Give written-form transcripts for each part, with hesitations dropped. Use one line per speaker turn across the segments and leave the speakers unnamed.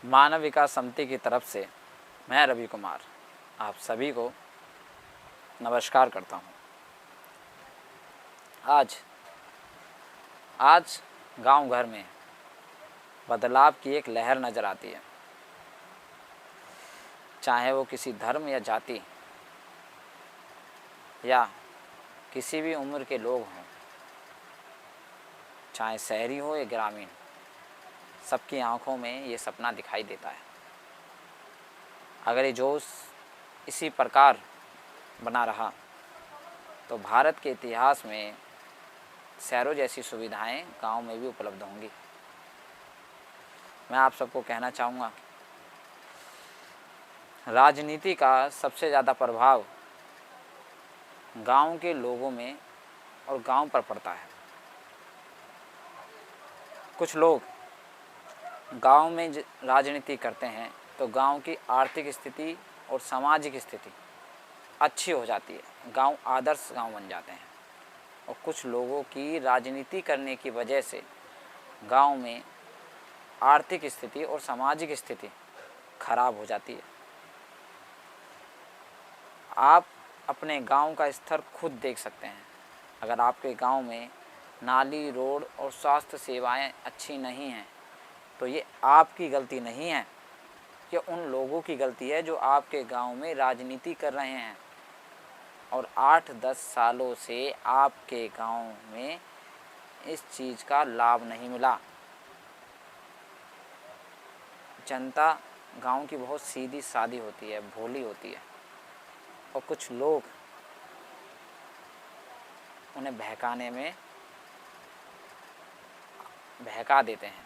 मानव विकास समिति की तरफ से मैं रवि कुमार आप सभी को नमस्कार करता हूँ। आज गांव घर में बदलाव की एक लहर नज़र आती है, चाहे वो किसी धर्म या जाति या किसी भी उम्र के लोग हों, चाहे शहरी हो या ग्रामीण, सबकी आंखों में ये सपना दिखाई देता है। अगर ये जोश इसी प्रकार बना रहा तो भारत के इतिहास में शहरों जैसी सुविधाएं गांव में भी उपलब्ध होंगी। मैं आप सबको कहना चाहूँगा, राजनीति का सबसे ज़्यादा प्रभाव गांव के लोगों में और गांव पर पड़ता है। कुछ लोग गांव में राजनीति करते हैं तो गांव की आर्थिक स्थिति और सामाजिक स्थिति अच्छी हो जाती है, गांव आदर्श गांव बन जाते हैं। और कुछ लोगों की राजनीति करने की वजह से गांव में आर्थिक स्थिति और सामाजिक स्थिति खराब हो जाती है। आप अपने गांव का स्तर खुद देख सकते हैं। अगर आपके गांव में नाली, रोड और स्वास्थ्य सेवाएं अच्छी नहीं हैं तो ये आपकी गलती नहीं है, ये उन लोगों की गलती है जो आपके गांव में राजनीति कर रहे हैं और 8-10 सालों से आपके गांव में इस चीज़ का लाभ नहीं मिला। जनता गांव की बहुत सीधी सादी होती है, भोली होती है, और कुछ लोग उन्हें बहकाने में बहका देते हैं।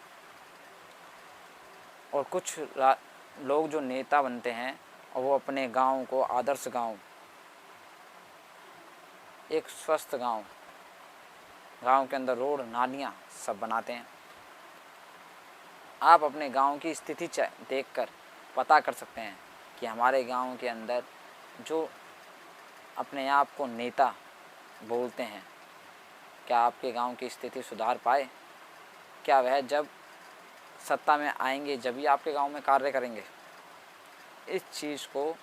और कुछ लोग जो नेता बनते हैं और वो अपने गांव को आदर्श गांव, एक स्वस्थ गांव, गांव के अंदर रोड, नालियाँ सब बनाते हैं। आप अपने गांव की स्थिति देखकर पता कर सकते हैं कि हमारे गांव के अंदर जो अपने आप को नेता बोलते हैं, क्या आपके गांव की स्थिति सुधार पाए? क्या वह जब सत्ता में आएंगे जब भी आपके गांव में कार्य करेंगे? इस चीज़ को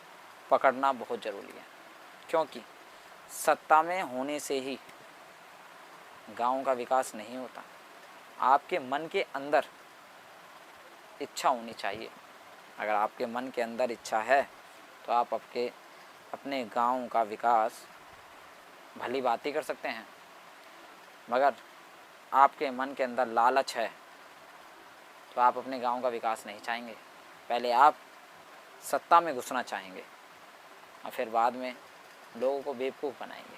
पकड़ना बहुत ज़रूरी है, क्योंकि सत्ता में होने से ही गांव का विकास नहीं होता। आपके मन के अंदर इच्छा होनी चाहिए। अगर आपके मन के अंदर इच्छा है तो आप अपने गांव का विकास भली बात ही कर सकते हैं। मगर आपके मन के अंदर लालच है तो आप अपने गांव का विकास नहीं चाहेंगे। पहले आप सत्ता में घुसना चाहेंगे और फिर बाद में लोगों को बेवकूफ़ बनाएंगे।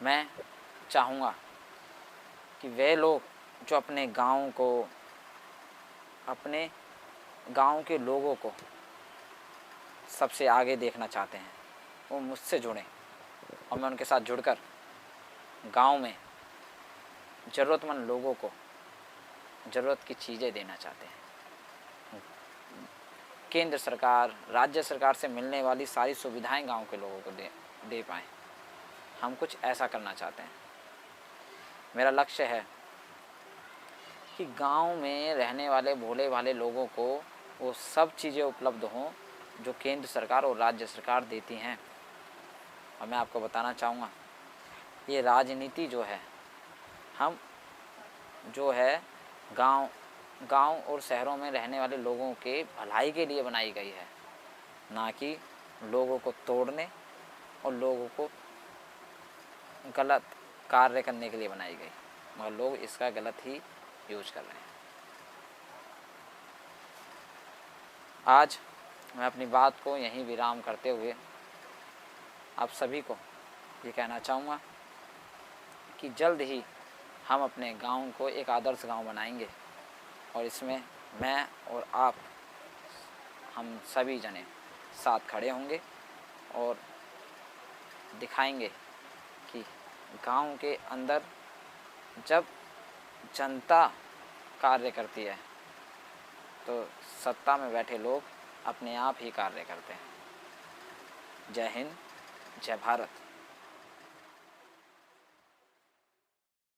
मैं चाहूँगा कि वे लोग जो अपने गांव के लोगों को सबसे आगे देखना चाहते हैं, वो मुझसे जुड़ें और मैं उनके साथ जुड़कर गांव में ज़रूरतमंद लोगों को ज़रूरत की चीज़ें देना चाहते हैं। केंद्र सरकार, राज्य सरकार से मिलने वाली सारी सुविधाएं गांव के लोगों को दे पाएँ। हम कुछ ऐसा करना चाहते हैं। मेरा लक्ष्य है कि गांव में रहने वाले भोले भाले लोगों को वो सब चीज़ें उपलब्ध हों जो केंद्र सरकार और राज्य सरकार देती हैं। और मैं आपको बताना चाहूँगा, ये राजनीति जो है, हम जो है गांव और शहरों में रहने वाले लोगों के भलाई के लिए बनाई गई है, ना कि लोगों को तोड़ने और लोगों को गलत कार्य करने के लिए बनाई गई। मगर लोग इसका गलत ही यूज कर रहे हैं। आज मैं अपनी बात को यहीं विराम करते हुए आप सभी को ये कहना चाहूँगा कि जल्द ही हम अपने गांव को एक आदर्श गांव बनाएंगे और इसमें मैं और आप, हम सभी जने साथ खड़े होंगे और दिखाएंगे कि गांव के अंदर जब जनता कार्य करती है तो सत्ता में बैठे लोग अपने आप ही कार्य करते हैं। जय हिंद, जय भारत।